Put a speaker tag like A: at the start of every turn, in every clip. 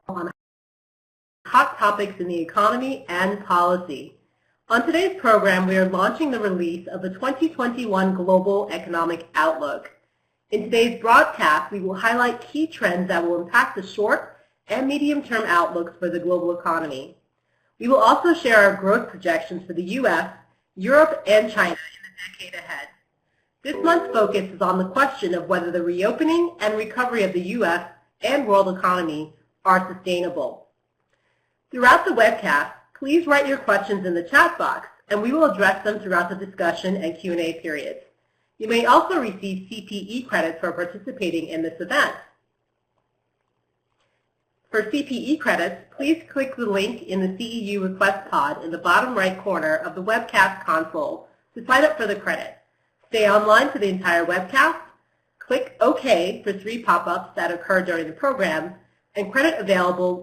A: on hot topics in the economy and policy. On today's program, we are launching the release of the 2021 Global Economic Outlook. In today's broadcast, we will highlight key trends that will impact the short and medium-term outlooks for the global economy. We will also share our growth projections for the U.S., Europe, and China in the decade ahead. This month's focus is on the question of whether the reopening and recovery of the U.S. and world economy are sustainable. Throughout the webcast, please write your questions in the chat box, and we will address them throughout the discussion and Q&A periods. You may also receive CPE credits for participating in this event. For CPE credits, please click the link in the CEU request pod in the bottom right corner of the webcast console to sign up for the credit. Stay online for the entire webcast, click OK for 3 pop-ups that occur during the program, and credit available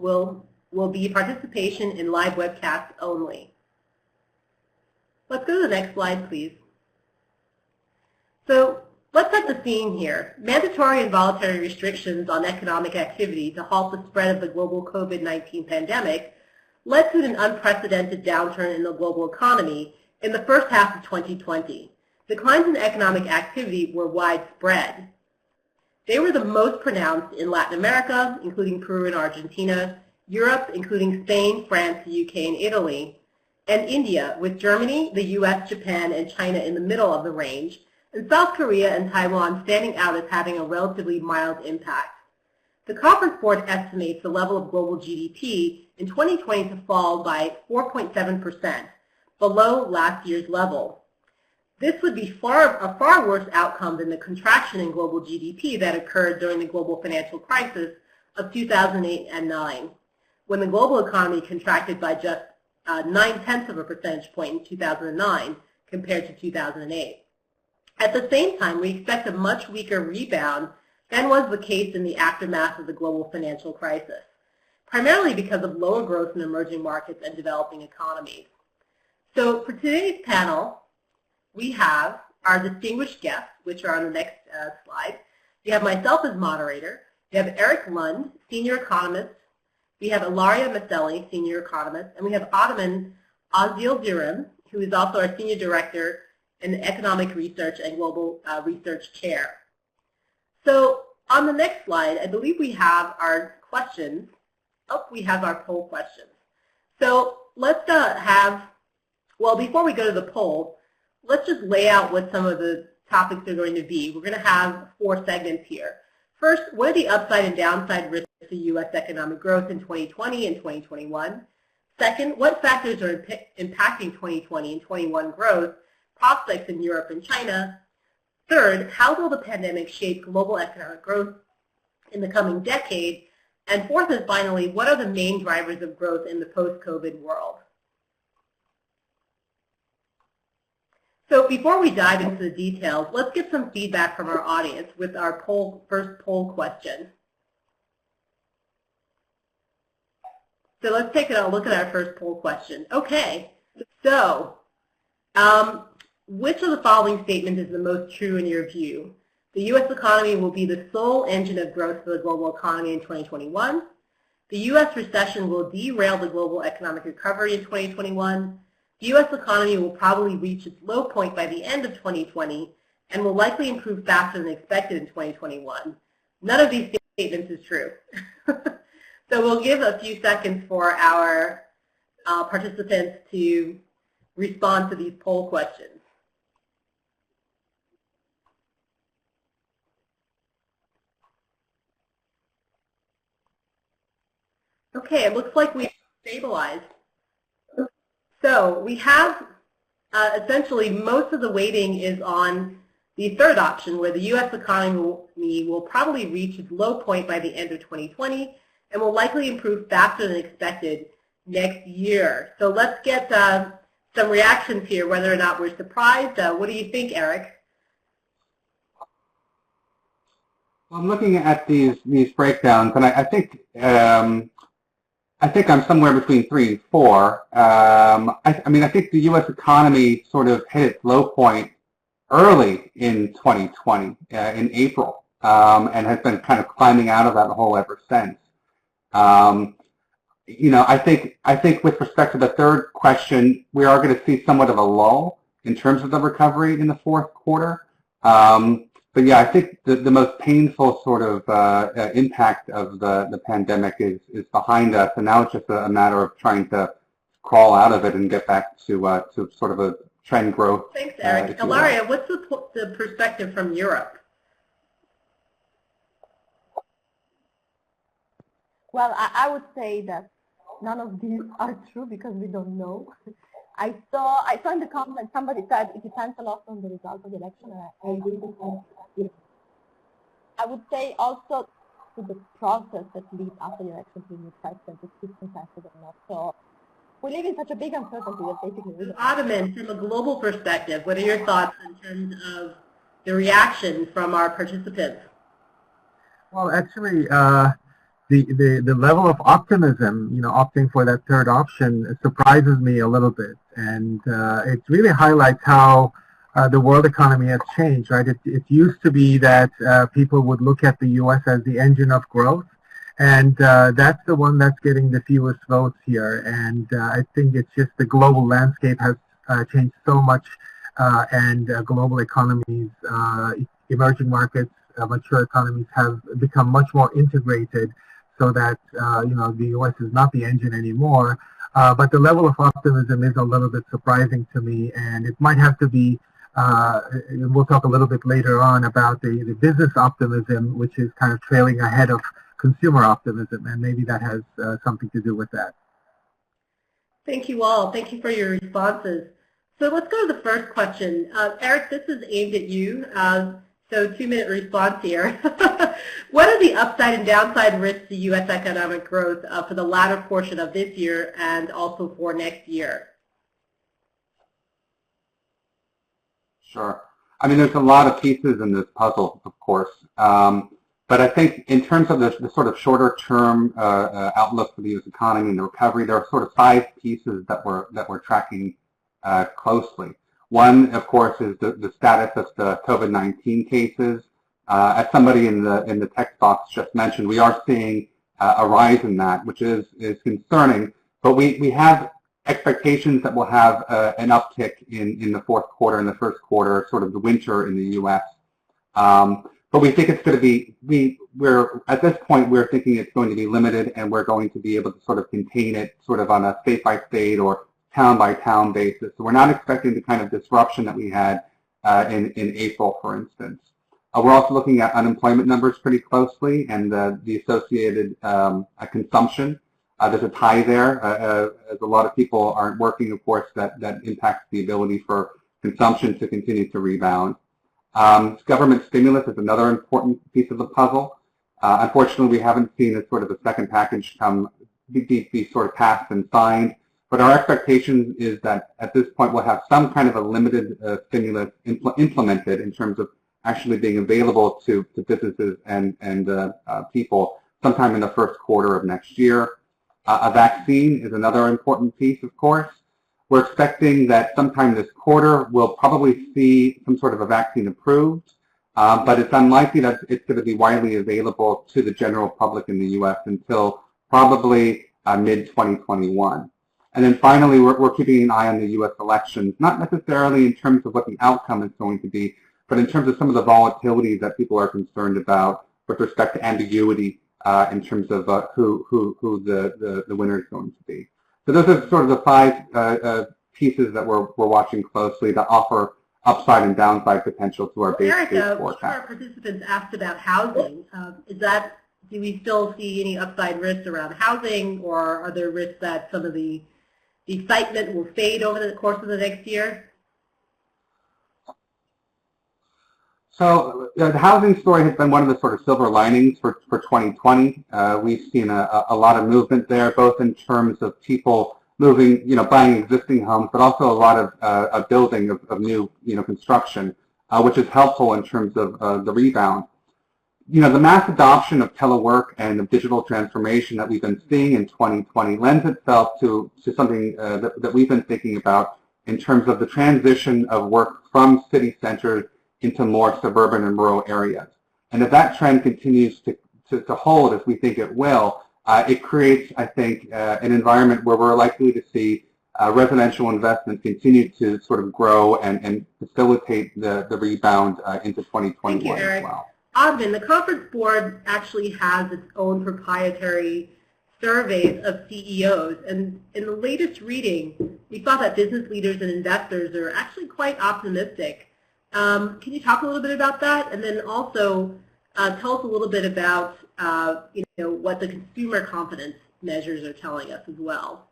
A: will be participation in live webcasts only. Let's go to the next slide, please. So let's set the scene here. Mandatory and voluntary restrictions on economic activity to halt the spread of the global COVID-19 pandemic led to an unprecedented downturn in the global economy in the first half of 2020. Declines in economic activity were widespread. They were the most pronounced in Latin America, including Peru and Argentina, Europe, including Spain, France, the UK, and Italy, and India, with Germany, the US, Japan, and China in the middle of the range, and South Korea and Taiwan standing out as having a relatively mild impact. The Conference Board estimates the level of global GDP in 2020 to fall by 4.7%, below last year's level. This would be a far worse outcome than the contraction in global GDP that occurred during the global financial crisis of 2008 and 9, when the global economy contracted by just 0.9 of a percentage point in 2009 compared to 2008. At the same time, we expect a much weaker rebound than was the case in the aftermath of the global financial crisis, primarily because of lower growth in emerging markets and developing economies. So for today's panel, we have our distinguished guests, which are on the next slide. We have myself as moderator. We have Eric Lund, senior economist. We have Ilaria Maselli, senior economist. And we have Ottoman Azildirim, who is also our senior director in Economic Research and Global Research Chair. So on the next slide, I believe we have our questions. Oh, we have our poll questions. So let's well, before we go to the poll, let's just lay out what some of the topics are going to be. We're going to have 4 segments here. First, what are the upside and downside risks to U.S. economic growth in 2020 and 2021? Second, what factors are impacting 2020 and 21 growth prospects in Europe and China? Third, how will the pandemic shape global economic growth in the coming decade? And fourth and finally, what are the main drivers of growth in the post-COVID world? So before we dive into the details, let's get some feedback from our audience with our first poll question. So let's take a look at our first poll question. Okay, so which of the following statements is the most true in your view? The U.S. economy will be the sole engine of growth for the global economy in 2021. The U.S. recession will derail the global economic recovery in 2021. The U.S. economy will probably reach its low point by the end of 2020 and will likely improve faster than expected in 2021. None of these statements is true. So we'll give a few seconds for our participants to respond to these poll questions. Okay, it looks like we've stabilized. So we have essentially most of the weighting is on the third option, where the U.S. economy will probably reach its low point by the end of 2020 and will likely improve faster than expected next year. So let's get some reactions here, whether or not we're surprised. What do you think, Eric?
B: Well, I'm looking at these breakdowns, and I think I'm somewhere between 3 and 4. I mean, I think the U.S. economy sort of hit its low point early in 2020, in April, and has been kind of climbing out of that hole ever since. I think with respect to the third question, we are going to see somewhat of a lull in terms of the recovery in the fourth quarter. But yeah, I think the most painful sort of impact of the pandemic is behind us, and now it's just a matter of trying to crawl out of it and get back to sort of a trend growth.
A: Thanks, Eric. Ilaria, what's the perspective from Europe?
C: Well, I would say that none of these are true because we don't know. I saw in the comments somebody said it depends a lot on the result of the election, and I agree with that. I would say also to the process that leads after the election to the new president, if he's contested or not. So we live in such a big uncertainty that basically.
A: Ottoman, from a global perspective, what are your thoughts in terms of the reaction from our participants?
D: Well, actually, the level of optimism, opting for that third option surprises me a little bit, and it really highlights how the world economy has changed, right? It used to be that people would look at the U.S. as the engine of growth, and that's the one that's getting the fewest votes here. And I think it's just the global landscape has changed so much, and global economies, emerging markets, mature economies have become much more integrated, so that the U.S. is not the engine anymore. But the level of optimism is a little bit surprising to me, and it might have to be. We'll talk a little bit later on about the business optimism, which is kind of trailing ahead of consumer optimism, and maybe that has something to do with that.
A: Thank you all. Thank you for your responses. So let's go to the first question. Eric, this is aimed at you. So 2-minute response here. What are the upside and downside risks to U.S. economic growth for the latter portion of this year and also for next year?
B: Sure. I mean, there's a lot of pieces in this puzzle, of course. But I think in terms of the sort of shorter-term outlook for the U.S. economy and the recovery, there are sort of 5 pieces that we're tracking closely. One, of course, is the status of the COVID-19 cases. As somebody in the text box just mentioned, we are seeing a rise in that, which is concerning. But we have expectations that we'll have an uptick in the fourth quarter and the first quarter, sort of the winter in the U.S. But we think it's going to be, at this point, we're thinking it's going to be limited, and we're going to be able to sort of contain it sort of on a state-by-state or town-by-town basis. So we're not expecting the kind of disruption that we had in April, for instance. We're also looking at unemployment numbers pretty closely and the associated consumption. There's a tie there. As a lot of people aren't working, of course, that impacts the ability for consumption to continue to rebound. Government stimulus is another important piece of the puzzle. Unfortunately, we haven't seen a sort of a second package be sort of passed and signed. But our expectation is that at this point we'll have some kind of a limited stimulus implemented in terms of actually being available to businesses and people sometime in the first quarter of next year. A vaccine is another important piece, of course. We're expecting that sometime this quarter we'll probably see some sort of a vaccine approved, but it's unlikely that it's going to be widely available to the general public in the U.S. until probably mid-2021. And then finally, we're keeping an eye on the U.S. elections, not necessarily in terms of what the outcome is going to be, but in terms of some of the volatility that people are concerned about with respect to ambiguity in terms of who the winner is going to be. So those are sort of the 5 pieces that we're watching closely that offer upside and downside potential to our base case forecast.
A: One of our participants asked about housing. Do we still see any upside risks around housing, or are there risks that some of the excitement will fade over the course of the next year?
B: So the housing story has been one of the sort of silver linings for 2020. We've seen a lot of movement there, both in terms of people moving, buying existing homes, but also a lot of building of new, construction, which is helpful in terms of the rebound. The mass adoption of telework and of digital transformation that we've been seeing in 2020 lends itself to something that we've been thinking about in terms of the transition of work from city centers into more suburban and rural areas. And if that trend continues to hold, as we think it will, it creates, I think, an environment where we're likely to see residential investment continue to sort of grow and facilitate the rebound into 2021
A: Thank you, Eric.
B: as well.
A: Ogden, the conference board actually has its own proprietary surveys of CEOs, and in the latest reading, we saw that business leaders and investors are actually quite optimistic. Can you talk a little bit about that, and then also tell us a little bit about what the consumer confidence measures are telling us as well?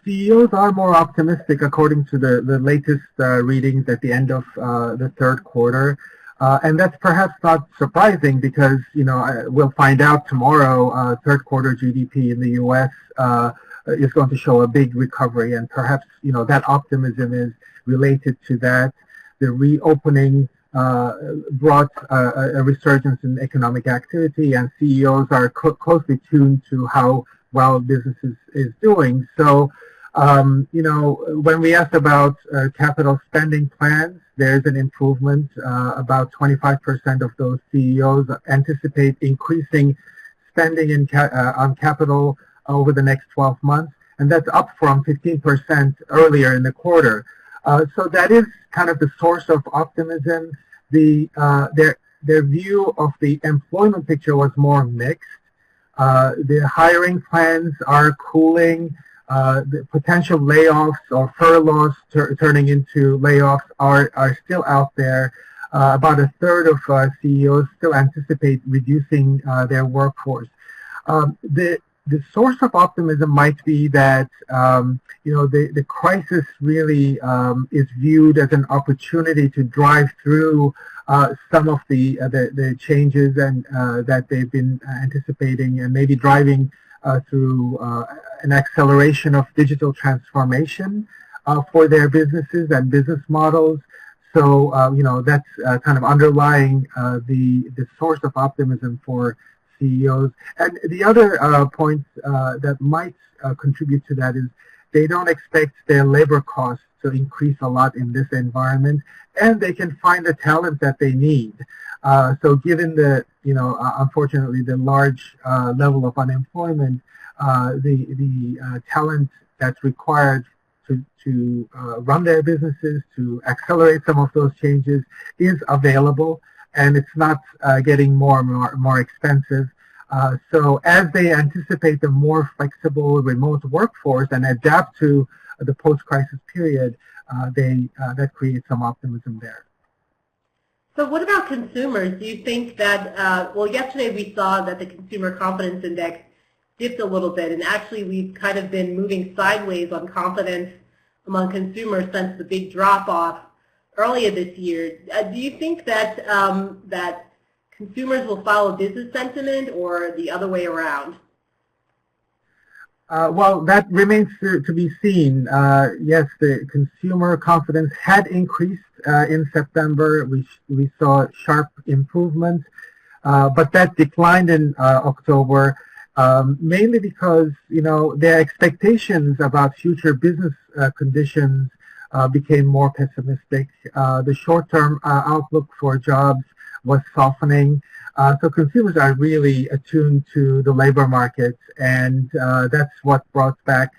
D: CEOs are more optimistic according to the latest readings at the end of the third quarter. And that's perhaps not surprising because, we'll find out tomorrow third quarter GDP in the U.S. Is going to show a big recovery, and perhaps, that optimism is related to that. The reopening brought a resurgence in economic activity, and CEOs are closely tuned to how well businesses is doing. So, when we asked about capital spending plans, there's an improvement. About 25% of those CEOs anticipate increasing spending on capital over the next 12 months, and that's up from 15% earlier in the quarter. So that is kind of the source of optimism. Their view of the employment picture was more mixed. The hiring plans are cooling. The potential layoffs or furloughs turning into layoffs are still out there. About a third of CEOs still anticipate reducing their workforce. The source of optimism might be that the crisis really is viewed as an opportunity to drive through some of the changes and that they've been anticipating, and maybe driving through an acceleration of digital transformation for their businesses and business models. So that's kind of underlying the source of optimism for CEOs. And the other point that might contribute to that is they don't expect their labor costs to increase a lot in this environment, and they can find the talent that they need. So given the, unfortunately, the large level of unemployment, the talent that's required to run their businesses, to accelerate some of those changes, is available, and it's not getting more and more expensive. So as they anticipate a more flexible remote workforce and adapt to the post-crisis period, that creates some optimism there.
A: So what about consumers? Do you think that, yesterday we saw that the Consumer Confidence Index dipped a little bit, and actually we've kind of been moving sideways on confidence among consumers since the big drop-off earlier this year. Do you think that that consumers will follow business sentiment, or the other way around?
D: Well, that remains to be seen. Yes, the consumer confidence had increased in September. We saw sharp improvement, but that declined in October, mainly because their expectations about future business conditions became more pessimistic. The short-term outlook for jobs was softening. So consumers are really attuned to the labor market, and that's what brought back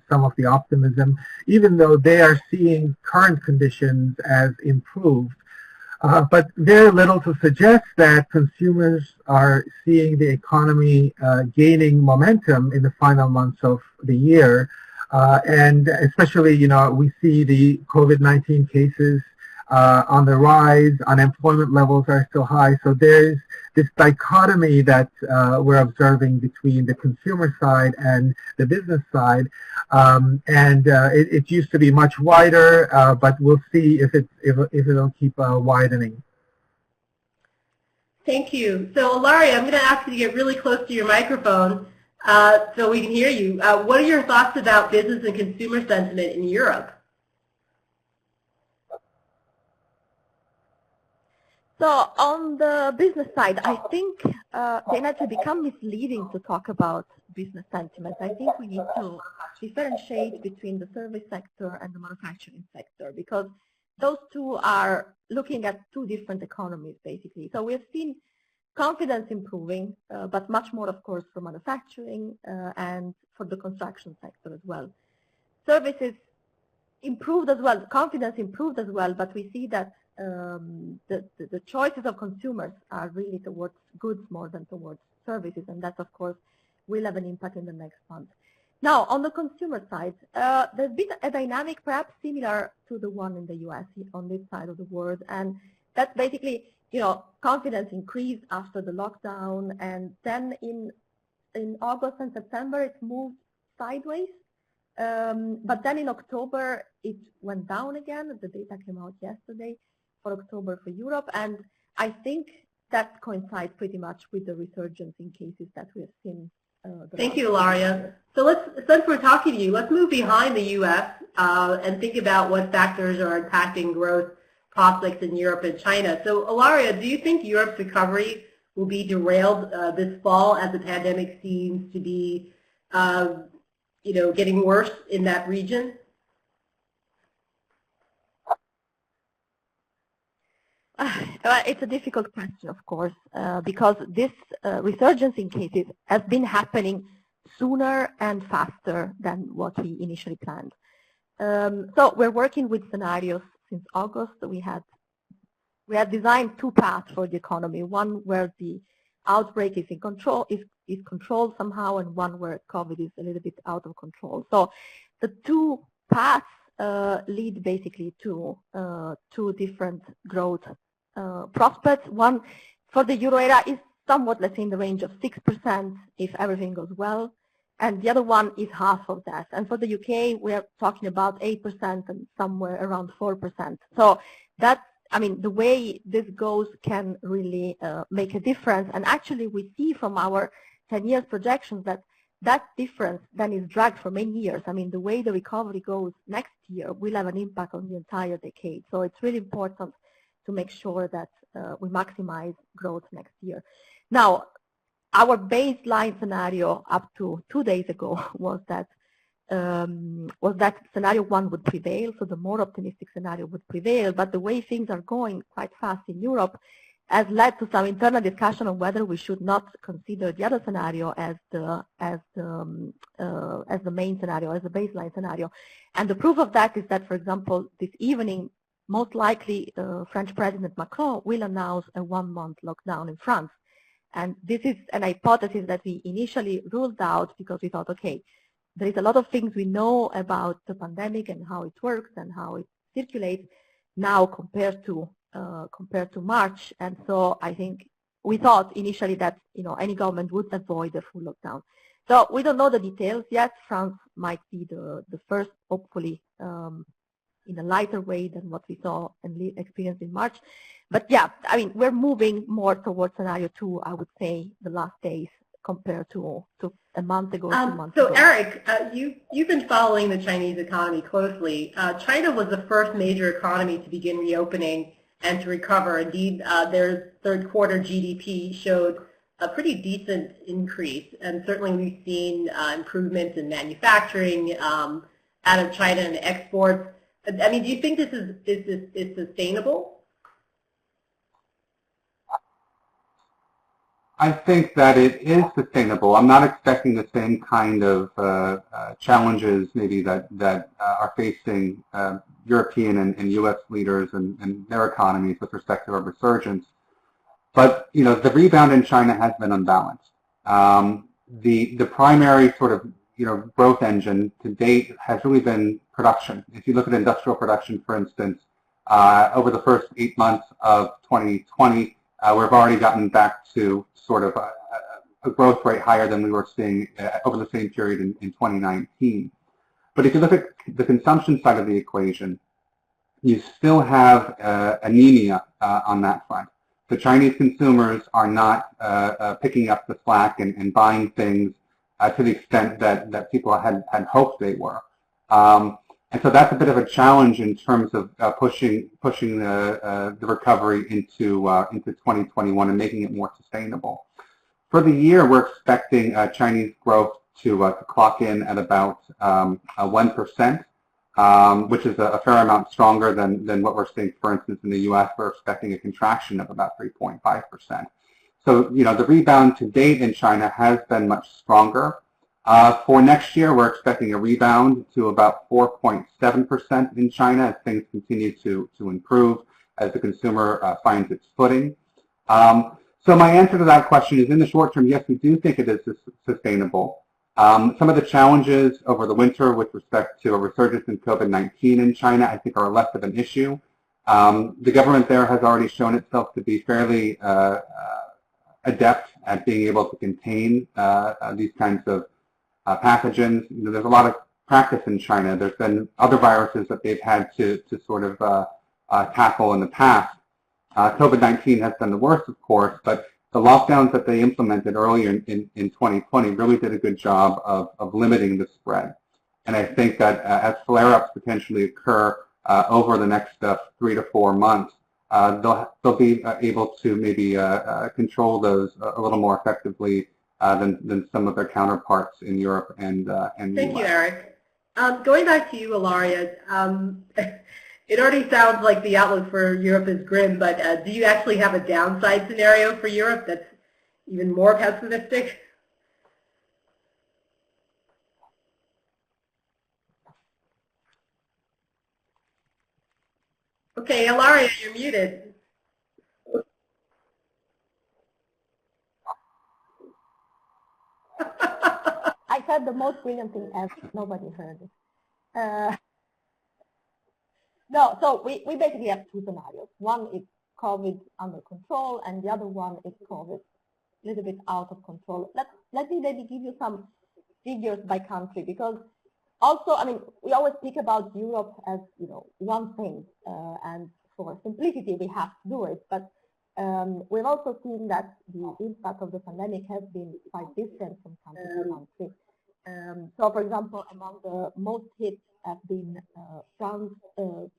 D: some of the optimism, even though they are seeing current conditions as improved. But very little to suggest that consumers are seeing the economy gaining momentum in the final months of the year. And especially, we see the COVID-19 cases on the rise, unemployment levels are still high. So there's this dichotomy that we're observing between the consumer side and the business side. It used to be much wider, but we'll see if it'll keep widening.
A: Thank you. So, Ilaria, I'm going to ask you to get really close to your microphone so we can hear you. What are your thoughts about business and consumer sentiment in Europe?
C: So on the business side, I think they might become misleading to talk about business sentiment. I think we need to differentiate between the service sector and the manufacturing sector, because those two are looking at two different economies, basically. So we have seen confidence improving, but much more, of course, for manufacturing and for the construction sector as well. Services improved as well, confidence improved as well, but we see that the choices of consumers are really towards goods more than towards services, and that, of course, will have an impact in the next month. Now, on the consumer side, there's been a dynamic perhaps similar to the one in the US on this side of the world, and that's basically, confidence increased after the lockdown, and then in August and September it moved sideways, but then in October it went down again. The data came out yesterday for October for Europe, and I think that coincides pretty much with the resurgence in cases that we have seen.
A: Thank you, Ilaria. So since we're talking to you, let's move behind the U.S. And think about what factors are impacting growth prospects in Europe and China. So, Ilaria, do you think Europe's recovery will be derailed this fall as the pandemic seems to be, getting worse in that region?
C: It's a difficult question, of course, because this resurgence in cases has been happening sooner and faster than what we initially planned. So we're working with scenarios since August. We had designed two paths for the economy: one where the outbreak is in control, is controlled somehow, and one where COVID is a little bit out of control. So the two paths lead basically to two different growth prospects. One for the euro area is somewhat, let's say, in the range of 6% if everything goes well, and the other one is half of that. And for the UK, we are talking about 8% and somewhere around 4%. So that, the way this goes can really make a difference. And actually, we see from our 10 years projections that difference then is dragged for many years. The way the recovery goes next year will have an impact on the entire decade. So it's really important to make sure that we maximize growth next year. Now, our baseline scenario up to 2 days ago was that scenario one would prevail, so the more optimistic scenario would prevail. But the way things are going quite fast in Europe has led to some internal discussion on whether we should not consider the other scenario as the main scenario, as the baseline scenario. And the proof of that is that, for example, this evening, most likely French President Macron will announce a 1-month lockdown in France. And this is an hypothesis that we initially ruled out because we thought, okay, there is a lot of things we know about the pandemic and how it works and how it circulates now compared to March. And so I think we thought initially that any government would avoid a full lockdown. So we don't know the details yet. France might be the first, hopefully, in a lighter way than what we saw and experienced in March. But yeah, we're moving more towards scenario 2, I would say, the last days compared to a month ago, 2 months ago.
A: So Eric, you've been following the Chinese economy closely. China was the first major economy to begin reopening and to recover. Indeed, their third quarter GDP showed a pretty decent increase, and certainly we've seen improvements in manufacturing out of China and exports. Do you think this is sustainable?
B: I think that it is sustainable. I'm not expecting the same kind of challenges maybe that are facing European and U.S. leaders and their economies with respect to a resurgence. But the rebound in China has been unbalanced. The primary sort of growth engine to date has really been production. If you look at industrial production, for instance, over the first 8 months of 2020, we've already gotten back to sort of a growth rate higher than we were seeing over the same period in 2019. But if you look at the consumption side of the equation, you still have anemia on that front. The Chinese consumers are not picking up the slack and buying things to the extent that people had hoped they were. And so that's a bit of a challenge in terms of pushing the recovery into 2021 and making it more sustainable. For the year, we're expecting Chinese growth to clock in at about 1%, which is a fair amount stronger than what we're seeing, for instance, in the U.S. We're expecting a contraction of about 3.5%. So, the rebound to date in China has been much stronger. For next year, we're expecting a rebound to about 4.7% in China as things continue to improve, as the consumer finds its footing. So my answer to that question is, in the short term, yes, we do think it is sustainable. Some of the challenges over the winter with respect to a resurgence in COVID-19 in China, I think, are less of an issue. The government there has already shown itself to be fairly adept at being able to contain these kinds of pathogens. There's a lot of practice in China. There's been other viruses that they've had to sort of tackle in the past. COVID-19 has been the worst, of course, but the lockdowns that they implemented earlier in 2020 really did a good job of limiting the spread. And I think that as flare-ups potentially occur over the next 3 to 4 months, they'll be able to maybe control those a little more effectively than some of their counterparts in Europe and the US.
A: Thank you, Eric. Going back to you, Ilaria, it already sounds like the outlook for Europe is grim, but do you actually have a downside scenario for Europe that's even more pessimistic? Okay, Ilaria, you're muted.
C: I said the most brilliant thing ever. Nobody heard it. No, so we basically have two scenarios. One is COVID under control, and the other one is COVID a little bit out of control. Let me maybe give you some figures by country, because also, I mean, we always speak about Europe as, one thing, and for simplicity we have to do it, but we've also seen that the impact of the pandemic has been quite different from country to country. So, for example, among the most hit have been France,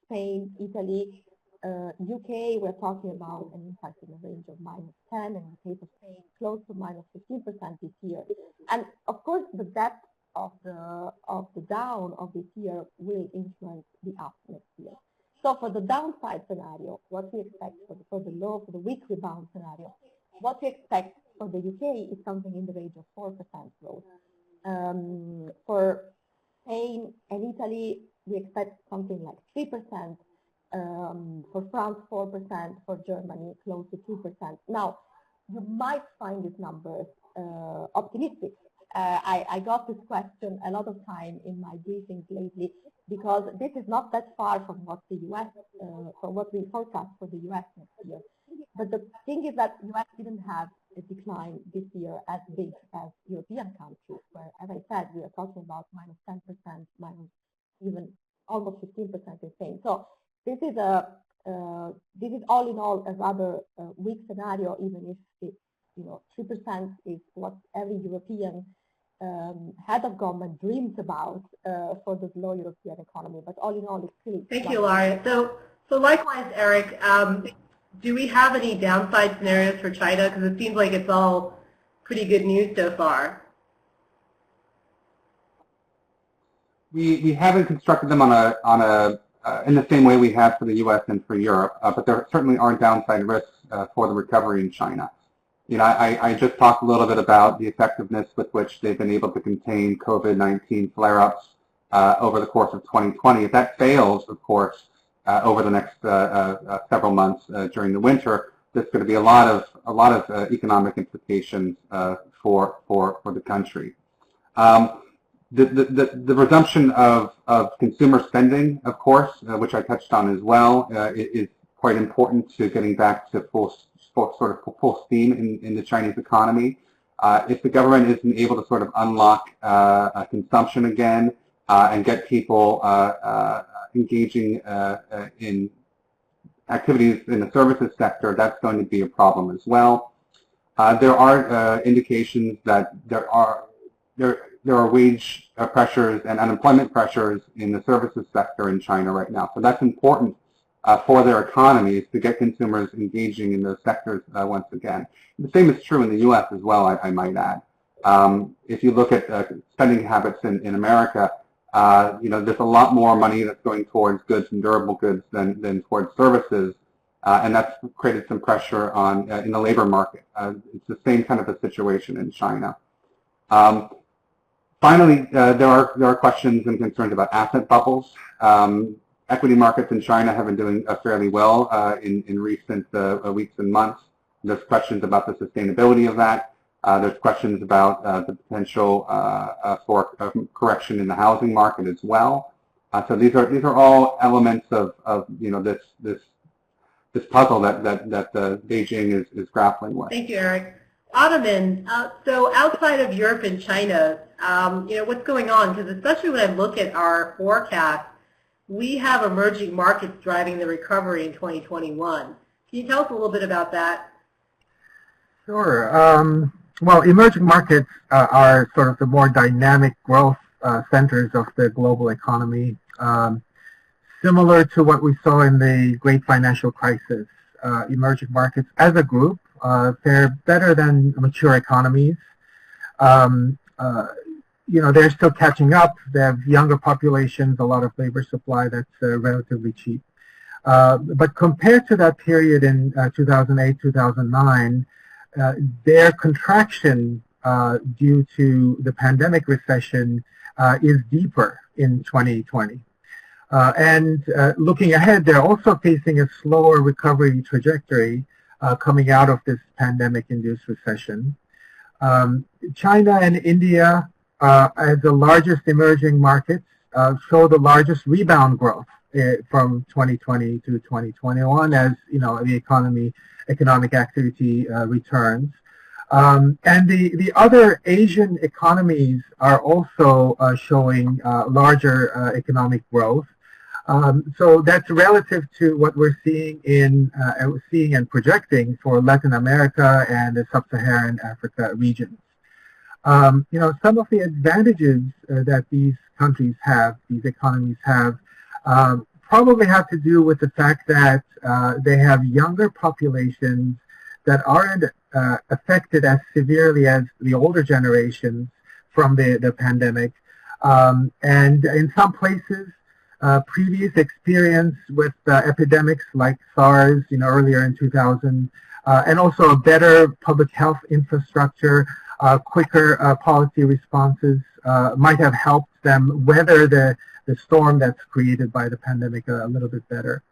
C: Spain, Italy, UK. We're talking about an impact in the range of -10, and in the case of Spain, close to -15% this year. And of course, the depth of the down of this year will influence the up next year. So for the downside scenario, what we expect for the weak rebound scenario, what we expect for the UK is something in the range of 4% growth. For Spain and Italy, we expect something like 3%. For France, 4%. For Germany, close to 2%. Now, you might find these numbers optimistic. I got this question a lot of time in my briefings lately, because this is not that far from what the US, from what we forecast for the US next year. But the thing is that US didn't have a decline this year as big as European countries, where, as I said, we are talking about -10%, minus even almost 15% in Spain. So this is all in all a rather weak scenario, even if it, 3% is what every European head of government dreams about for the low European economy. But all in all, it's still.
A: Thank you, Ilaria. So likewise, Eric, do we have any downside scenarios for China? Because it seems like it's all pretty good news so far.
B: We haven't constructed them in the same way we have for the U.S. and for Europe, but there certainly aren't downside risks for the recovery in China. I just talked a little bit about the effectiveness with which they've been able to contain COVID-19 flare-ups over the course of 2020. If that fails, of course, over the next several months during the winter, there's going to be a lot of economic implications for the country. The resumption of consumer spending, of course, which I touched on as well, is quite important to getting back to full steam in the Chinese economy. If the government isn't able to sort of unlock consumption again and get people engaging in activities in the services sector, that's going to be a problem as well. There are indications that there are wage pressures and unemployment pressures in the services sector in China right now. So that's important for their economies to get consumers engaging in those sectors once again. The same is true in the U.S. as well, I might add. If you look at spending habits in America, there's a lot more money that's going towards goods and durable goods than towards services. and that's created some pressure on in the labor market. It's the same kind of a situation in China. Finally, there are questions and concerns about asset bubbles. Equity markets in China have been doing fairly well in recent weeks and months. There's questions about the sustainability of that. There's questions about the potential for correction in the housing market as well. So these are all elements of this puzzle that Beijing is grappling with.
A: Thank you, Eric. Ottoman, so outside of Europe and China, what's going on? Because especially when I look at our forecast, we have emerging markets driving the recovery in 2021. Can you tell us a little bit about that?
D: Sure. Well, emerging markets are sort of the more dynamic growth centers of the global economy, similar to what we saw in the great financial crisis. Emerging markets as a group fare better than mature economies. They're still catching up. They have younger populations, a lot of labor supply that's relatively cheap. But compared to that period in 2008, 2009, their contraction due to the pandemic recession is deeper in 2020. And looking ahead, they're also facing a slower recovery trajectory coming out of this pandemic-induced recession. China and India, as the largest emerging markets, show the largest rebound growth from 2020 to 2021 as the economic activity returns. And the other Asian economies are also showing larger economic growth. So that's relative to what we're seeing and projecting for Latin America and the Sub-Saharan Africa regions. Some of the advantages that these countries have, these economies have, probably have to do with the fact that they have younger populations that aren't affected as severely as the older generations from the pandemic. And in some places, previous experience with epidemics like SARS, earlier in 2000, and also a better public health infrastructure, quicker policy responses might have helped them weather the storm that's created by the pandemic a little bit better.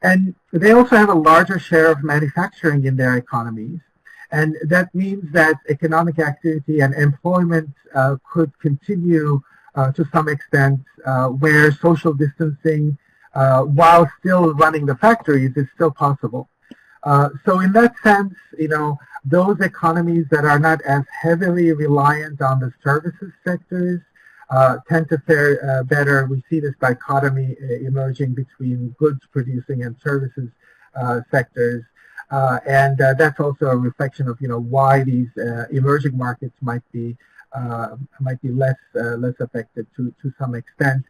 D: And they also have a larger share of manufacturing in their economies. And that means that economic activity and employment could continue to some extent where social distancing, while still running the factories, is still possible. So in that sense, those economies that are not as heavily reliant on the services sectors tend to fare better. We see this dichotomy emerging between goods producing and services sectors. And that's also a reflection of why these emerging markets might be less affected to some extent,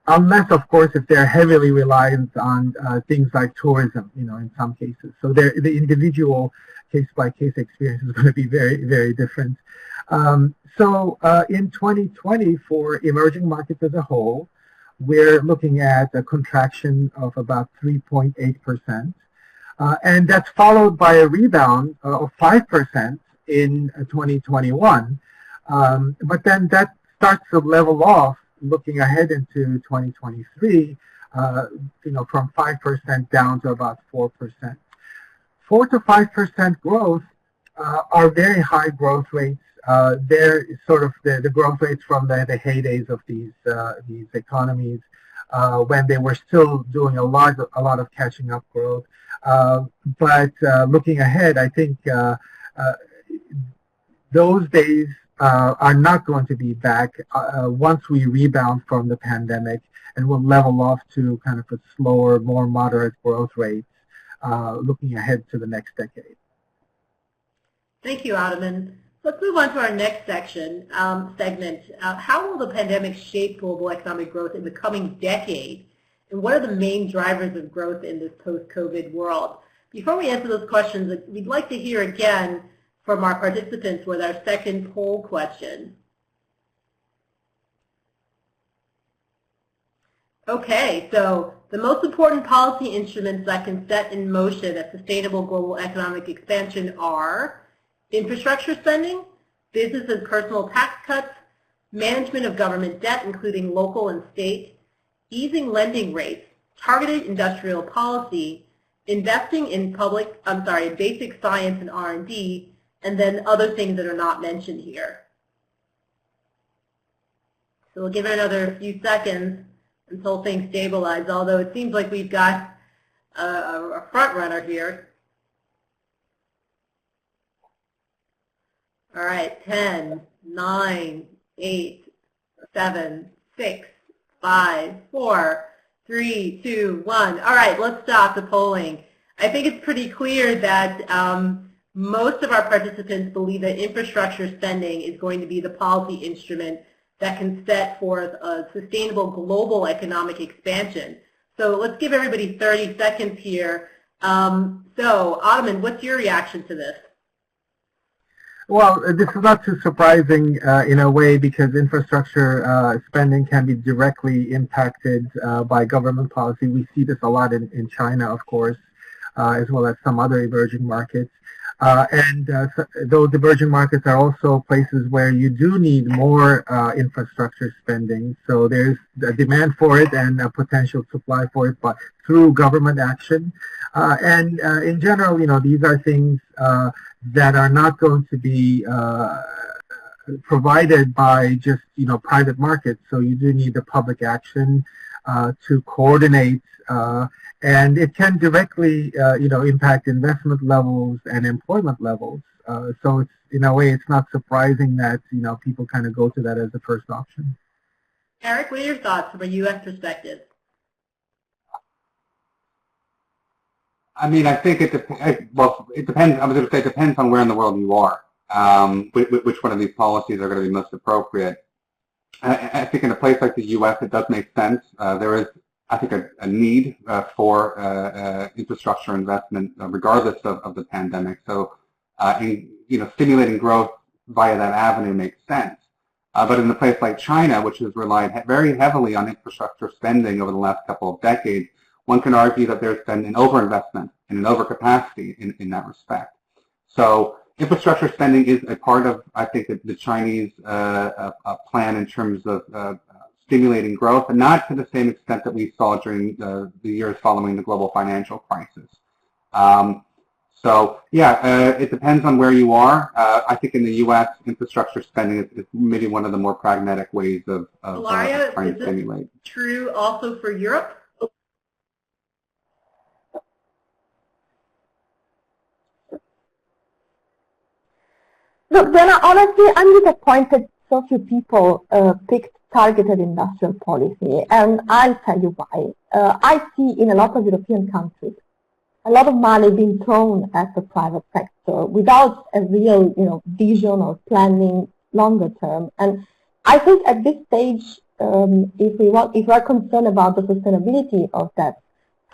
D: unless of course if they're heavily reliant on things like tourism, in some cases. So the individual case-by-case experience is going to be very, very different. So in 2020, for emerging markets as a whole, we're looking at a contraction of about 3.8%. And that's followed by a rebound of 5% in 2021. But then that starts to level off looking ahead into 2023, from 5% down to about 4%. 4 to 5% growth are very high growth rates. They're sort of the growth rates from the heydays of these economies when they were still doing a lot of catching up growth. But looking ahead, I think those days are not going to be back once we rebound from the pandemic, and will level off to kind of a slower, more moderate growth rates looking ahead to the next decade.
A: Thank you, Ottoman. Let's move on to our next segment. How will the pandemic shape global economic growth in the coming decade? And what are the main drivers of growth in this post-COVID world? Before we answer those questions, we'd like to hear again from our participants with our second poll question. Okay, so The most important policy instruments that can set in motion a sustainable global economic expansion are infrastructure spending, business and personal tax cuts, management of government debt, including local and state, easing lending rates, targeted industrial policy, investing in basic science and R&D, and then other things that are not mentioned here. So we'll give it another few seconds until things stabilize, although it seems like we've got a front runner here. All right, 10, 9, 8, 7, 6, 5, 4, 3, 2, 1. All right, let's stop the polling. I think it's pretty clear that most of our participants believe that infrastructure spending is going to be the policy instrument that can set forth a sustainable global economic expansion. So let's give everybody 30 seconds here. So, Ottoman, what's your reaction to this?
D: Well, this is not too surprising in a way, because infrastructure spending can be directly impacted by government policy. We see this a lot in China, of course, as well as some other emerging markets. Those emerging markets are also places where you do need more infrastructure spending. So there's a demand for it and a potential supply for it, but through government action. In general, these are things that are not going to be provided by just, private markets. So you do need the public action to coordinate, and it can directly, impact investment levels and employment levels. So it's, in a way, it's not surprising that, people kind of go to that as the first option.
A: Eric, what are your thoughts from a U.S. perspective?
B: I mean, I think it depends. I was going to say it depends on where in the world you are, which one of these policies are going to be most appropriate. I think in a place like the U.S., it does make sense. There is, I think, a need for infrastructure investment, regardless of the pandemic. So, stimulating growth via that avenue makes sense. But in a place like China, which has relied very heavily on infrastructure spending over the last couple of decades, one can argue that there's been an overinvestment and an overcapacity in that respect. So infrastructure spending is a part of, I think, the Chinese plan in terms of stimulating growth, and not to the same extent that we saw during the years following the global financial crisis. It depends on where you are. I think in the U.S., infrastructure spending is maybe one of the more pragmatic ways of trying to stimulate.
A: Is it true also for Europe?
C: Look, Jenna, honestly, I'm disappointed so few people picked targeted industrial policy, and I'll tell you why. I see in a lot of European countries a lot of money being thrown at the private sector without a real, vision or planning longer term. And I think at this stage, if we're concerned about the sustainability of that,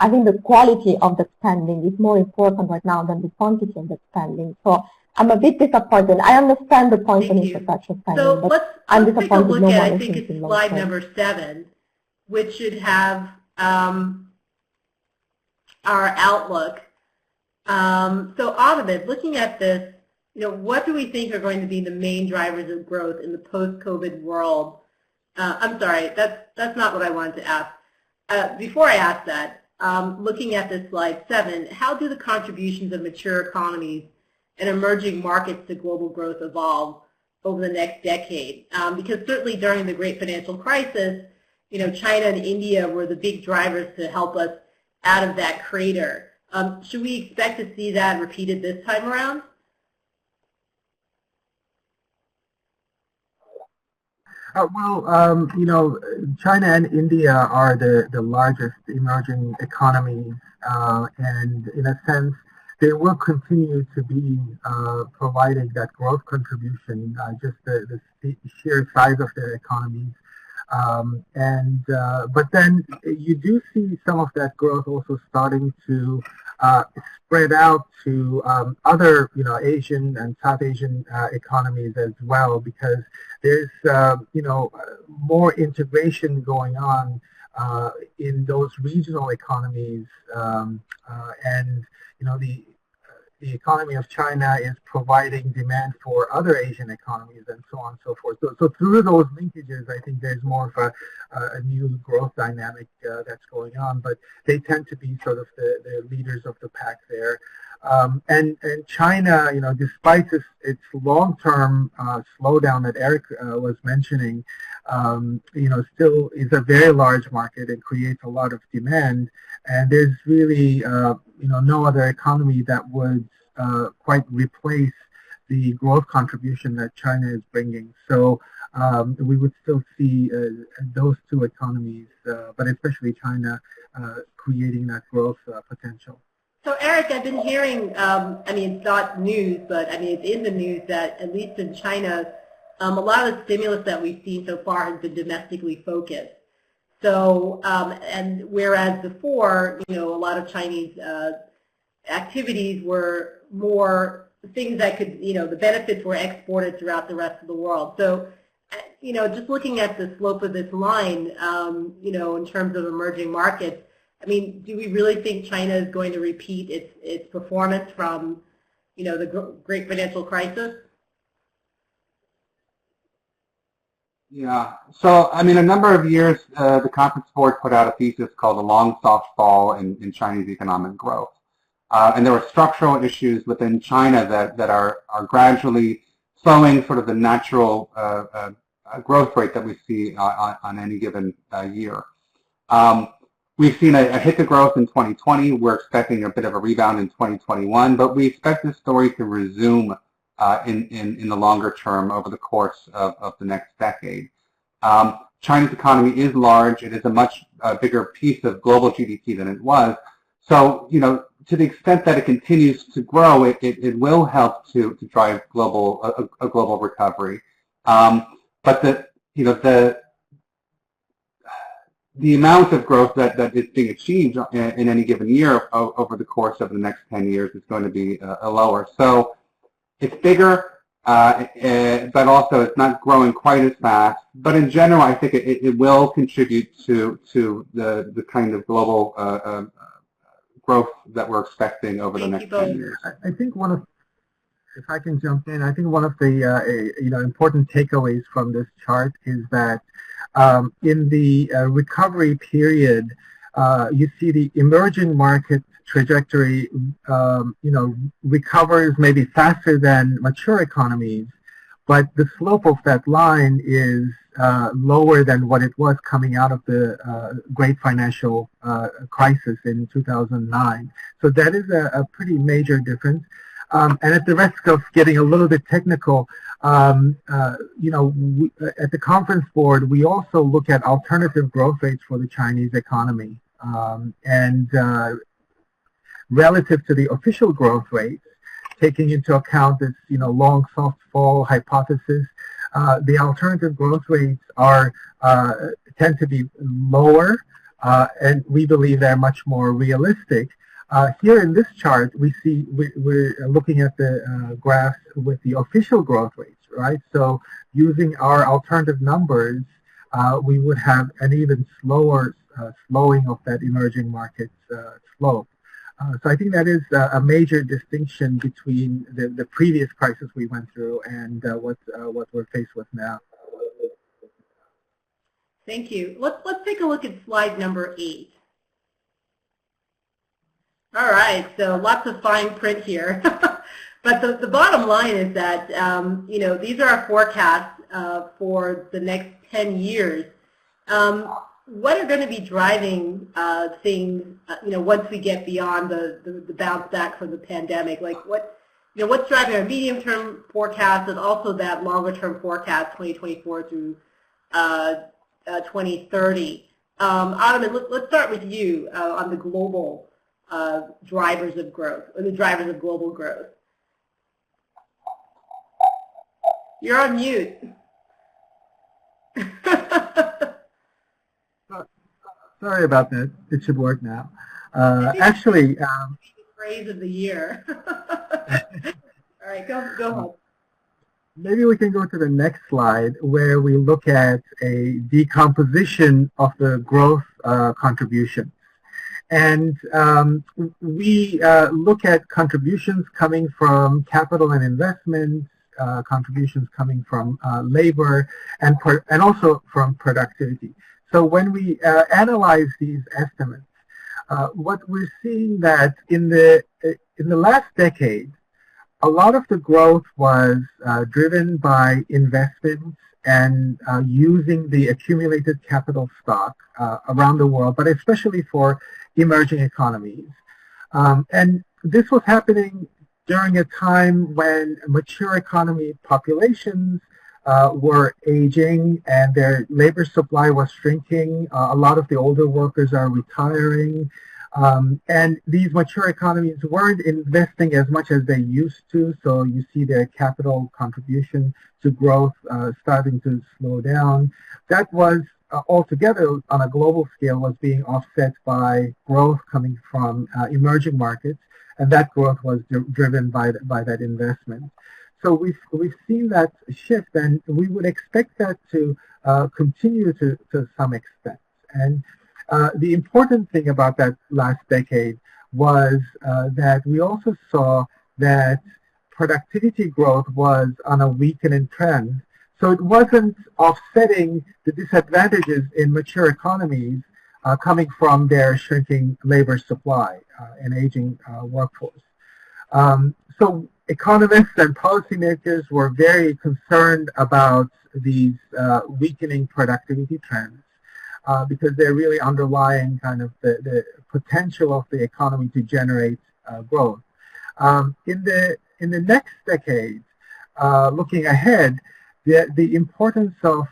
C: I think the quality of the spending is more important right now than the quantity of the spending. So I'm a bit disappointed. I understand the point on infrastructure spending,
A: so
C: but I'm disappointed.
A: Take a look
C: no
A: at, I think it's slide number 7, which should have our outlook. So Ottoman, looking at this, what do we think are going to be the main drivers of growth in the post-COVID world? I'm sorry, that's not what I wanted to ask. Before I ask that, looking at this slide 7, how do the contributions of mature economies and emerging markets to global growth evolve over the next decade? Because certainly during the great financial crisis, China and India were the big drivers to help us out of that crater. Should we expect to see that repeated this time around?
D: China and India are the largest emerging economies, and in a sense, they will continue to be providing that growth contribution, just the sheer size of their economies. But then you do see some of that growth also starting to spread out to other, Asian and South Asian economies as well, because there's, more integration going on in those regional economies, and the economy of China is providing demand for other Asian economies and so on and so forth. So through those linkages, I think there's more of a new growth dynamic that's going on, but they tend to be sort of the leaders of the pack there. And China, despite its long-term slowdown that Eric was mentioning, still is a very large market and creates a lot of demand. And there's really, no other economy that would quite replace the growth contribution that China is bringing. So we would still see those two economies, but especially China, creating that growth potential.
A: So Eric, I've been hearing, it's not news, but it's in the news that at least in China, a lot of the stimulus that we've seen so far has been domestically focused. So, and whereas before, a lot of Chinese activities were more things that could, the benefits were exported throughout the rest of the world. So, just looking at the slope of this line, in terms of emerging markets, do we really think China is going to repeat its performance from, the great financial crisis?
B: Yeah. So, a number of years, the Conference Board put out a thesis called The Long Soft Fall in Chinese Economic Growth. And there were structural issues within China that are gradually slowing sort of the natural growth rate that we see on any given year. We've seen a hit to growth in 2020. We're expecting a bit of a rebound in 2021, but we expect this story to resume in the longer term over the course of the next decade. China's economy is large. It is a much bigger piece of global GDP than it was. So, to the extent that it continues to grow, it will help to drive a global recovery. But the amount of growth that is being achieved in any given year over the course of the next 10 years is going to be lower. So it's bigger, but also it's not growing quite as fast. But in general, I think it will contribute to the kind of global growth that we're expecting over the next 10 years.
D: I think if I can jump in, I think one of the important takeaways from this chart is that in the recovery period, you see the emerging market trajectory, recovers maybe faster than mature economies, but the slope of that line is lower than what it was coming out of the great financial crisis in 2009. So that is a pretty major difference. And at the risk of getting a little bit technical, at the Conference Board, we also look at alternative growth rates for the Chinese economy. And relative to the official growth rates, taking into account this, long soft fall hypothesis, the alternative growth rates tend to be lower, and we believe they're much more realistic. Here in this chart, we're looking at the graphs with the official growth rates, right? So using our alternative numbers, we would have an even slower slowing of that emerging markets slope. So I think that is a major distinction between the previous crisis we went through and what we're faced with now.
A: Thank you. Let's take a look at slide number 8. All right, so lots of fine print here. But the bottom line is that, these are our forecasts for the next 10 years. What are going to be driving things, once we get beyond the bounce back from the pandemic? Like what's driving our medium-term forecast and also that longer-term forecast, 2024 through 2030? Ottoman, let's start with you on the global drivers of growth, or the drivers of global growth. You're on mute.
D: Sorry about that. It should work now. Actually,
A: the phrase of the year. All right, go ahead.
D: Maybe we can go to the next slide where we look at a decomposition of the growth contributions. And we look at contributions coming from capital and investments, contributions coming from labor, and also from productivity. So when we analyze these estimates, what we're seeing that in the last decade, a lot of the growth was driven by investments and using the accumulated capital stock around the world, but especially for emerging economies. And this was happening during a time when mature economy populations were aging and their labor supply was shrinking. A lot of the older workers are retiring. And these mature economies weren't investing as much as they used to, so you see their capital contribution to growth starting to slow down. That was altogether on a global scale was being offset by growth coming from emerging markets, and that growth was driven by that investment. So we've seen that shift, and we would expect that to continue to some extent. And the important thing about that last decade was that we also saw that productivity growth was on a weakening trend. So it wasn't offsetting the disadvantages in mature economies coming from their shrinking labor supply and aging workforce. So economists and policymakers were very concerned about these weakening productivity trends. Because they're really underlying kind of the potential of the economy to generate growth. In the next decade, looking ahead, the importance of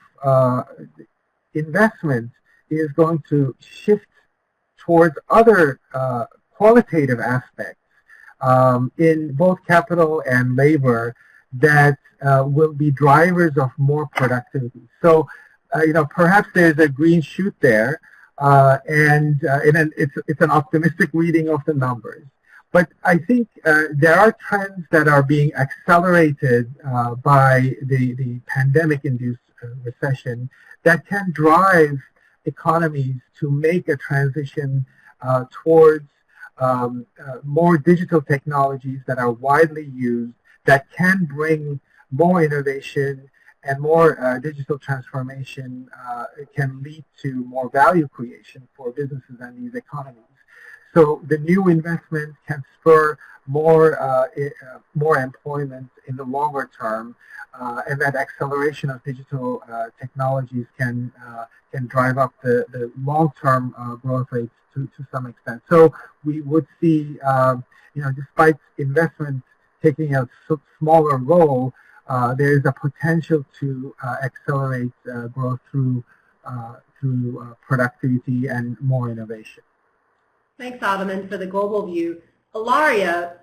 D: investment is going to shift towards other qualitative aspects in both capital and labor that will be drivers of more productivity. So perhaps there's a green shoot there, and it's an optimistic reading of the numbers. But I think there are trends that are being accelerated by the pandemic-induced recession that can drive economies to make a transition towards more digital technologies that are widely used, that can bring more innovation and more digital transformation can lead to more value creation for businesses and these economies. So the new investment can spur more employment in the longer term, and that acceleration of digital technologies can drive up the long-term growth rates to some extent. So we would see, despite investment taking a smaller role, there is a potential to accelerate growth through productivity and more innovation.
A: Thanks, Ataman, for the global view. Ilaria,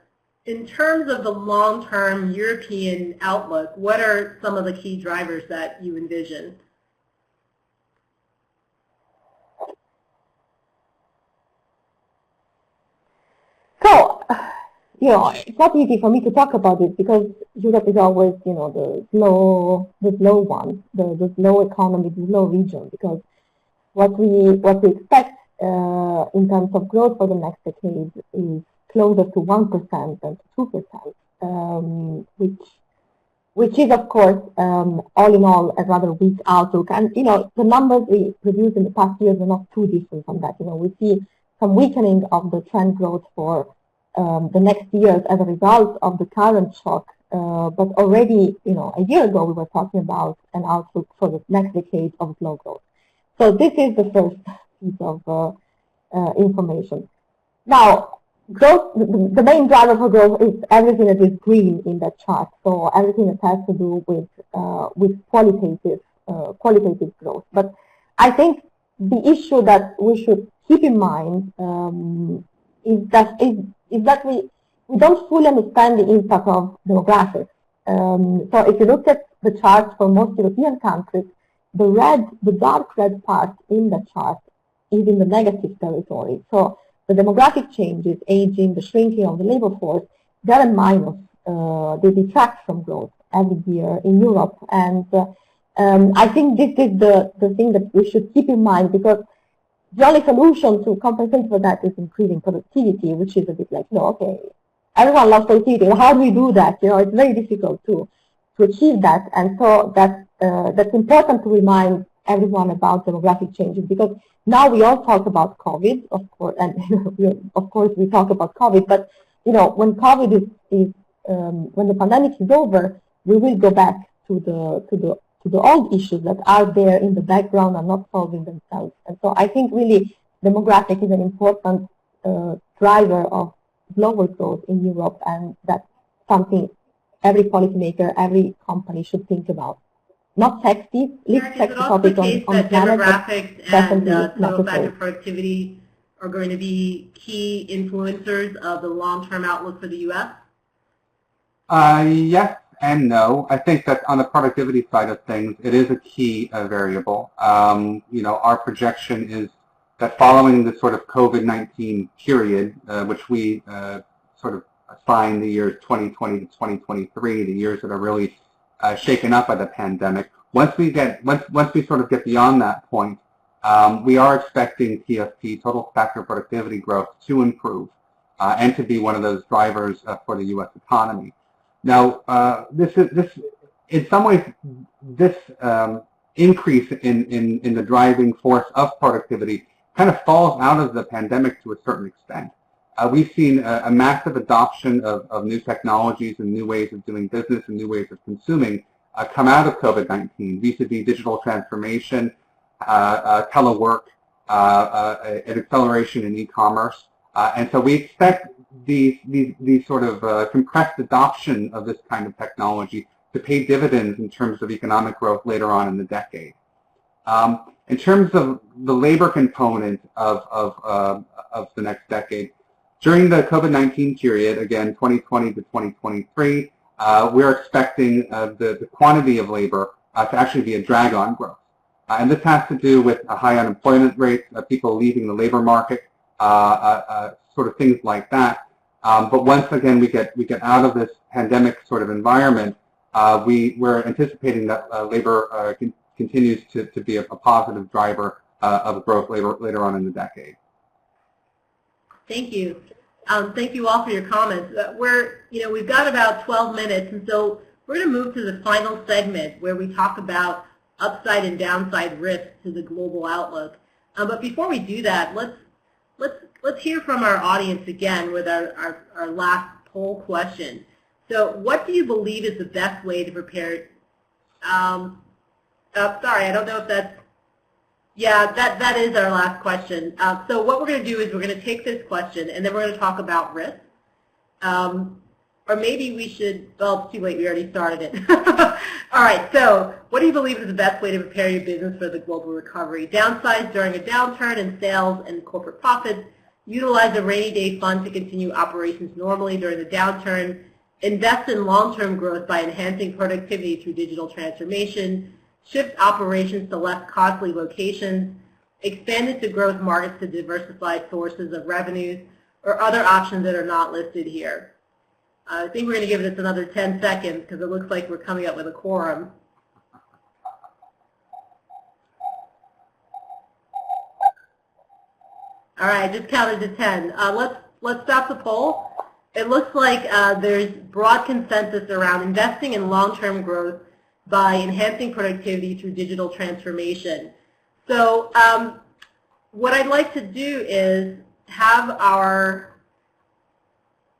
A: in terms of the long-term European outlook, what are some of the key drivers that you envision?
C: So, it's not easy for me to talk about it because Europe is always, the slow one, the slow economy, the slow region. Because what we expect in terms of growth for the next decade is closer to 1% than to 2%, which is, of course, all in all, a rather weak outlook. And the numbers we produced in the past years are not too different from that. We see some weakening of the trend growth for the next years as a result of the current shock. But already, a year ago, we were talking about an outlook for the next decade of slow growth. So this is the first piece of information. Now, growth, the main driver for growth is everything that is green in that chart. So everything that has to do with qualitative growth. But I think the issue that we should keep in mind is that we don't fully understand the impact of demographics. So if you look at the charts for most European countries, the dark red part in the chart is in the negative territory. So the demographic changes, aging, the shrinking of the labor force, they're a minus. They detract from growth every year in Europe. And I think this is the thing that we should keep in mind, because the only solution to compensate for that is increasing productivity, which is a bit like, okay, everyone loves productivity. Well, how do we do that? It's very difficult to achieve that, and so that's important to remind everyone about demographic changes, because now we all talk about COVID, of course, and of course we talk about COVID, but when COVID is when the pandemic is over, we will go back to the old issues that are there in the background and not solving themselves. And so I think really demographic is an important driver of global growth in Europe, and that's something every policymaker, every company should think about. Not sexy, least sexy topic on the planet,
A: demographics and total factor productivity are going to be key influencers of the long-term outlook for the U.S.?
B: Yes and no. I think that on the productivity side of things, it is a key variable. Our projection is that following the sort of COVID-19 period, which we sort of assign the years 2020 to 2023, the years that are really shaken up by the pandemic. Once we sort of get beyond that point, we are expecting TFP, total factor productivity growth, to improve and to be one of those drivers for the U.S. economy. Now, this in some ways, this increase in the driving force of productivity kind of falls out of the pandemic to a certain extent. We've seen a massive adoption of new technologies and new ways of doing business and new ways of consuming come out of COVID-19, vis-a-vis digital transformation, telework, an acceleration in e-commerce. And so we expect these sort of compressed adoption of this kind of technology to pay dividends in terms of economic growth later on in the decade. In terms of the labor component of the next decade, during the COVID-19 period, again, 2020 to 2023, we're expecting the quantity of labor to actually be a drag on growth. And this has to do with a high unemployment rate, people leaving the labor market, sort of things like that. But once again, we get out of this pandemic sort of environment, we're anticipating that labor continues to be a positive driver of growth later on in the decade.
A: Thank you. Thank you all for your comments. We've got about 12 minutes, and so we're going to move to the final segment where we talk about upside and downside risks to the global outlook. But before we do that, let's hear from our audience again with our last poll question. So, what do you believe is the best way to prepare? Sorry, I don't know if that's. Yeah, that is our last question. So what we're going to do is we're going to take this question and then we're going to talk about risk. Or maybe we should, well, it's too late, we already started it. All right, so what do you believe is the best way to prepare your business for the global recovery? Downsize during a downturn in sales and corporate profits, utilize a rainy day fund to continue operations normally during the downturn, invest in long-term growth by enhancing productivity through digital transformation, shift operations to less costly locations, expand into growth markets to diversify sources of revenues, or other options that are not listed here. I think we're going to give this another 10 seconds because it looks like we're coming up with a quorum. All right, I just counted to 10. Let's stop the poll. It looks like there's broad consensus around investing in long-term growth by enhancing productivity through digital transformation. So what I'd like to do is have our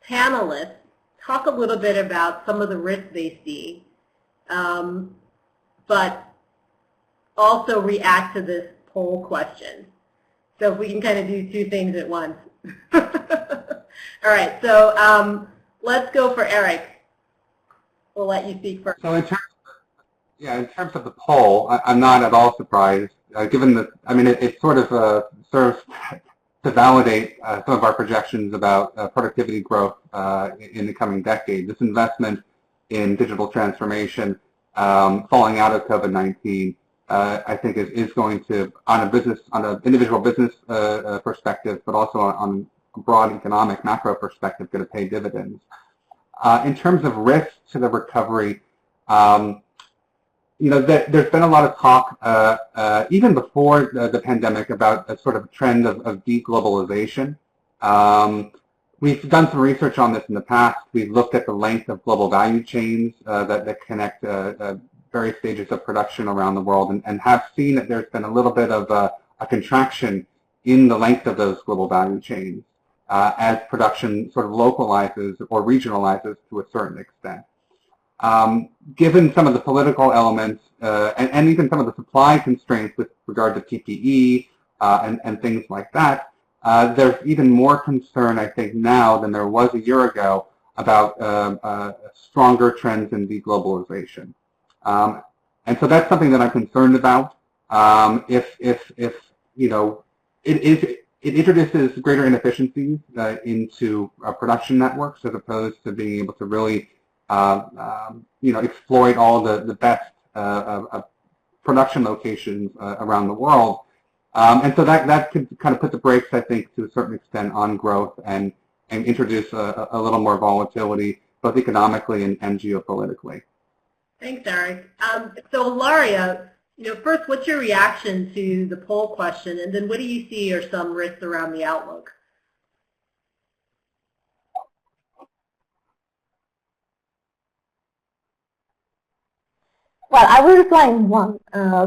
A: panelists talk a little bit about some of the risks they see, but also react to this poll question. So if we can kind of do two things at once. All right, so let's go for Eric. We'll let you speak first.
B: So in terms of the poll, I'm not at all surprised, given that, I mean, it sort of serves to validate some of our projections about productivity growth in the coming decade. This investment in digital transformation falling out of COVID-19, I think is going to, on an individual business perspective, but also on a broad economic macro perspective, going to pay dividends. In terms of risks to the recovery, there's been a lot of talk, even before the pandemic, about a sort of trend of deglobalization. We've done some research on this in the past. We've looked at the length of global value chains that connect various stages of production around the world, and have seen that there's been a little bit of a contraction in the length of those global value chains as production sort of localizes or regionalizes to a certain extent. Given some of the political elements and even some of the supply constraints with regard to PPE and things like that, there's even more concern, I think, now than there was a year ago about stronger trends in deglobalization. And so that's something that I'm concerned about. It introduces greater inefficiencies into production networks as opposed to being able to really exploit all the best production locations around the world. And so that could kind of put the brakes, I think, to a certain extent on growth and introduce a little more volatility, both economically and geopolitically.
A: Thanks, Eric. So, Ilaria, first, what's your reaction to the poll question, and then what do you see are some risks around the outlook?
C: Well, I will reply in one,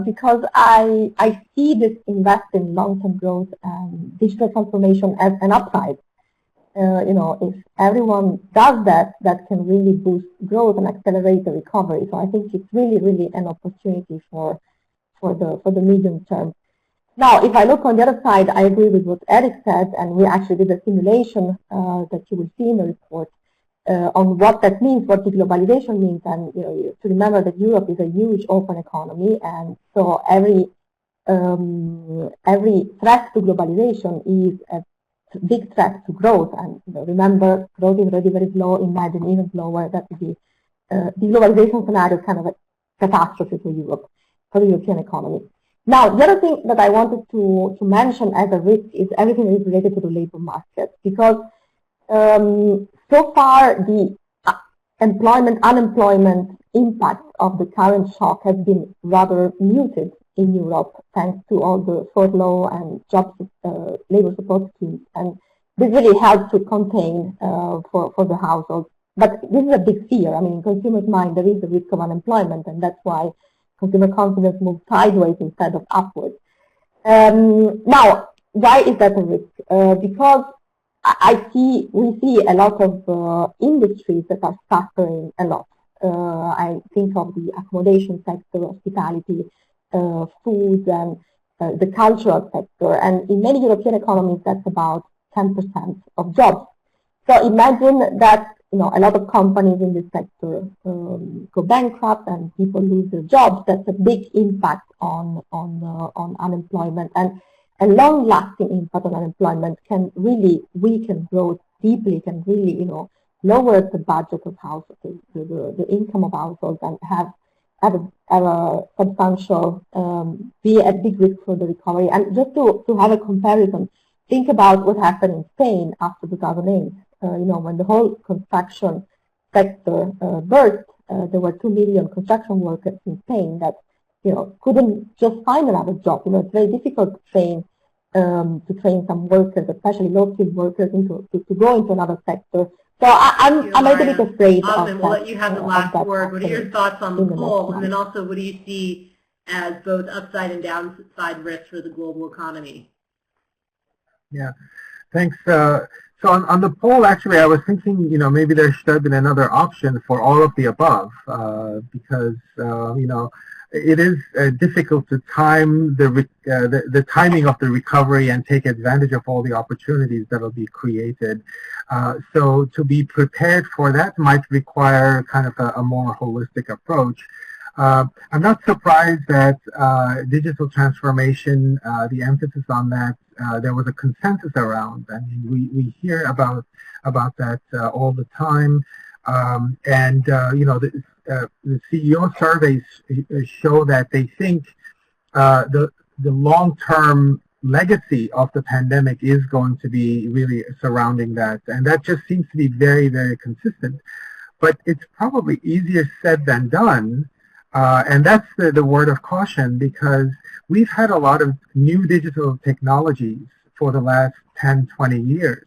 C: because I see this invest in long-term growth and digital transformation as an upside. If everyone does that, that can really boost growth and accelerate the recovery. So I think it's really, really an opportunity for the medium term. Now, if I look on the other side, I agree with what Eric said, and we actually did a simulation that you will see in the report on what that means, what deglobalization means, and to remember that Europe is a huge open economy, and so every threat to globalization is a big threat to growth. And remember, growth is already very slow. Imagine even slower. That would be deglobalization scenario is kind of a catastrophe for Europe, for the European economy. Now, the other thing that I wanted to mention as a risk is everything that is related to the labor market, because so far the unemployment impact of the current shock has been rather muted in Europe, thanks to all the furlough and labor support schemes, and this really helped to contain for the households. But this is a big fear. I mean, in consumers' mind, there is the risk of unemployment, and that's why consumer confidence moves sideways instead of upwards. Now, why is that a risk? Because we see a lot of industries that are suffering a lot. I think of the accommodation sector, hospitality, food, and the cultural sector. And in many European economies, that's about 10% of jobs. So imagine that a lot of companies in this sector go bankrupt and people lose their jobs. That's a big impact on unemployment, and a long-lasting impact on unemployment can really weaken growth deeply, can really lower the budget of households, the income of households, and have a substantial, be a big risk for the recovery. And just to have a comparison, think about what happened in Spain after 2008. When the whole construction sector burst, there were 2 million construction workers in Spain that couldn't just find another job. It's very difficult to train some workers, especially low-skilled workers, to go into another sector. So I'm a little bit afraid of that.
A: We'll let you have the last word. What are your thoughts on the poll? And then also, what do you see as both upside and downside risks for the global economy?
D: Yeah, thanks. So on the poll, actually, I was thinking, maybe there should have been another option for all of the above, because, it is difficult to time the timing of the recovery and take advantage of all the opportunities that will be created. So to be prepared for that might require kind of a more holistic approach. I'm not surprised that digital transformation, the emphasis on that, there was a consensus around. I mean, we hear about that all the time, and the CEO surveys show that they think the long-term legacy of the pandemic is going to be really surrounding that, and that just seems to be very, very consistent. But it's probably easier said than done And that's the word of caution, because we've had a lot of new digital technologies for the last 10, 20 years.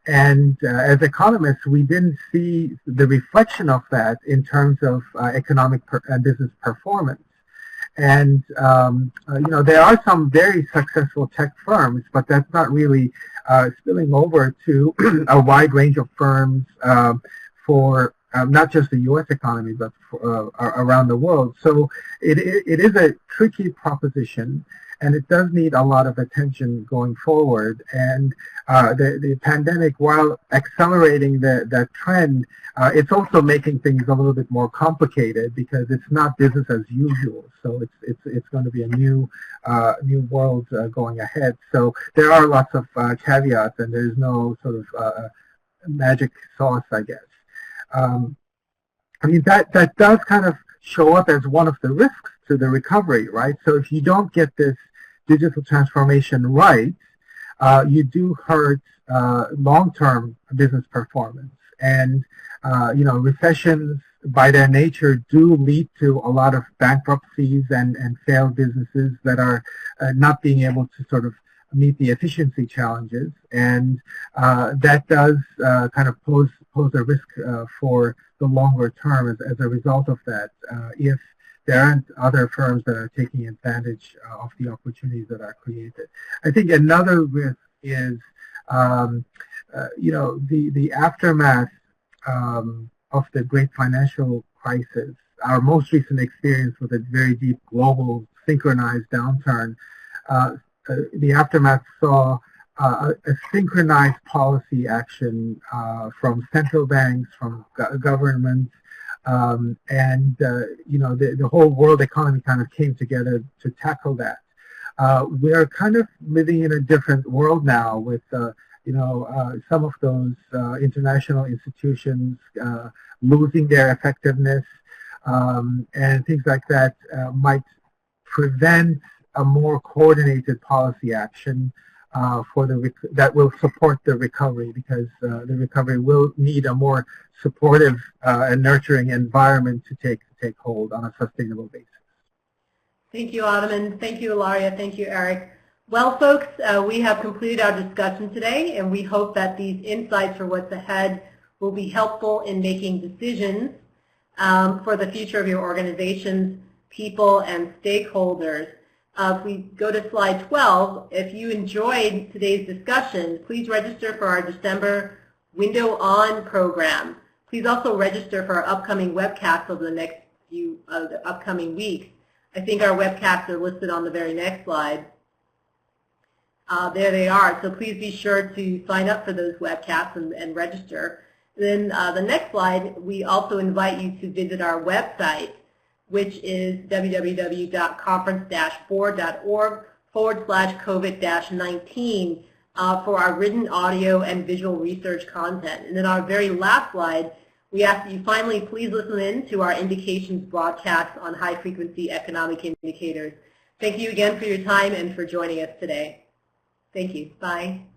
D: And as economists, we didn't see the reflection of that in terms of economic and business performance. And, there are some very successful tech firms, but that's not really spilling over to a wide range of firms for not just the U.S. economy, but for, around the world. So it is a tricky proposition, and it does need a lot of attention going forward. And the pandemic, while accelerating that trend, it's also making things a little bit more complicated, because it's not business as usual. So it's going to be a new world going ahead. So there are lots of caveats, and there's no sort of magic sauce, I guess. I mean, that does kind of show up as one of the risks to the recovery, right? So if you don't get this digital transformation right, you do hurt long-term business performance. And, recessions by their nature do lead to a lot of bankruptcies and failed businesses that are not being able to sort of meet the efficiency challenges. And that does kind of pose a risk for the longer term as a result of that, if there aren't other firms that are taking advantage of the opportunities that are created. I think another risk is, the aftermath of the great financial crisis. Our most recent experience with a very deep global synchronized downturn, the aftermath saw a synchronized policy action from central banks, from governments, and the whole world economy kind of came together to tackle that. We're kind of living in a different world now, with some of those international institutions losing their effectiveness, and things like that might prevent a more coordinated policy action that will support the recovery, because the recovery will need a more supportive and nurturing environment to take hold on a sustainable basis.
A: Thank you, Ottoman. Thank you, Ilaria. Thank you, Eric. Well, folks, we have completed our discussion today, and we hope that these insights for what's ahead will be helpful in making decisions for the future of your organizations, people, and stakeholders. If we go to slide 12, if you enjoyed today's discussion, please register for our December Window On program. Please also register for our upcoming webcasts over the next few upcoming weeks. I think our webcasts are listed on the very next slide. There they are. So please be sure to sign up for those webcasts and register. Then the next slide, we also invite you to visit our website, which is www.conference-4.org/COVID-19 for our written audio and visual research content. And then our very last slide, we ask that you finally please listen in to our indications broadcast on high-frequency economic indicators. Thank you again for your time and for joining us today. Thank you. Bye.